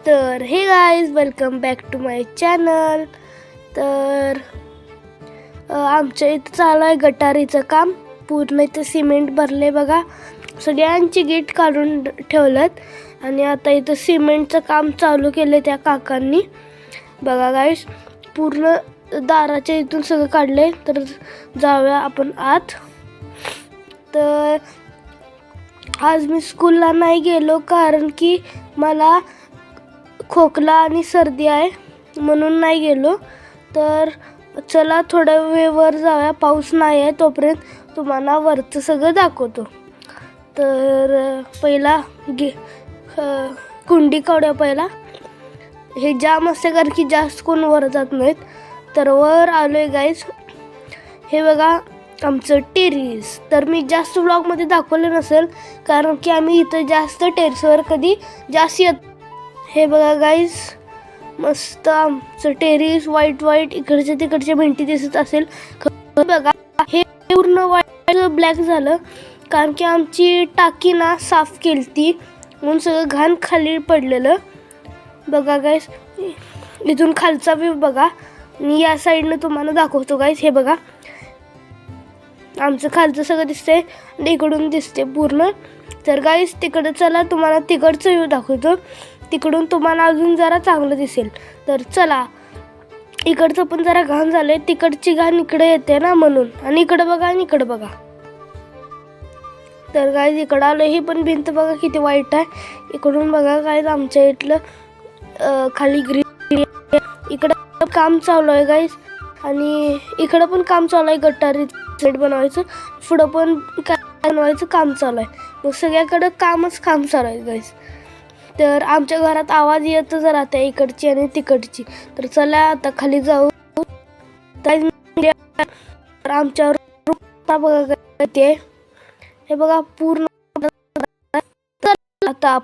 तर हे guys, welcome back to my channel. तर आमच्या इथं चालू आहे गटारीचं काम. पूर्ण इथं सिमेंट भरले बघा. सगळ्यांची गेट काढून ठेवलेत आणि आता इथं सिमेंटचं काम चालू केलं त्या काकांनी. बघा गाईज, पूर्ण दाराच्या इथून सगळं काढले. तर जाऊया आपण आत. तर आज मी स्कूलला नाही गेलो कारण की मला खोकला आणि सर्दी आहे म्हणून नाही गेलो. तर चला थोड्या वेळ वर जाऊया, पाऊस नाही आहे तोपर्यंत तुम्हाला वरचं सगळं दाखवतो. तर पहिला कुंडी काढूया पहिला. हे जाम असते कारण की जास्त कोण वर जात नाहीत. तर वर आलोय गाईज. हे बघा आमचं टेरेस. तर मी जास्त व्लॉगमध्ये दाखवलं नसेल कारण की आम्ही इथं जास्त टेरेसवर कधी जास्त येत. हे बघा गाईज, मस्त आमचं टेरेस. वाईट इकडच्या तिकडच्या भिंती दिसत असेल. बघा हे पूर्ण वाईट ब्लॅक झालं कारण की आमची टाकी ना साफ केली ती, म्हणून सगळं घाण खाली पडलेलं. बघा गाईज, इथून खालचा व्ह्यू बघा आणि या साईडनं तुम्हाला दाखवतो गाईज. हे बघा आमचं खालचं सगळं दिसतंय आणि इकडून दिसते पूर्ण. तर गाईज तिकडं चला, तुम्हाला तिकडचं व्ह्यू दाखवतो. तिकडून तुम्हाला अजून जरा चांगलं दिसेल. तर चला, इकडचं पण जरा घाण झालंय, तिकडची घाण इकडे येते ना म्हणून. आणि इकडं बघा आणि इकडं बघा. तर गाईज इकडं आलो. ही पण भिंत बघा किती वाईट आहे. इकडून बघा गाईज आमच्या इथलं खाली ग्रीन. इकडं काम चालू आहे गाईज आणि इकडं पण काम चालू आहे. गटारी सेट बनवायचं, पुढं पण बनवायचं काम चालू आहे. मग सगळ्याकडं काम चालू आहे गाईज. तर आमच्या घरात आवाज येतच राहते इकडची आणि तिकडची. तर चला आता खाली जाऊ. तर आमच्या बघा ते, हे बघा पूर्ण. आता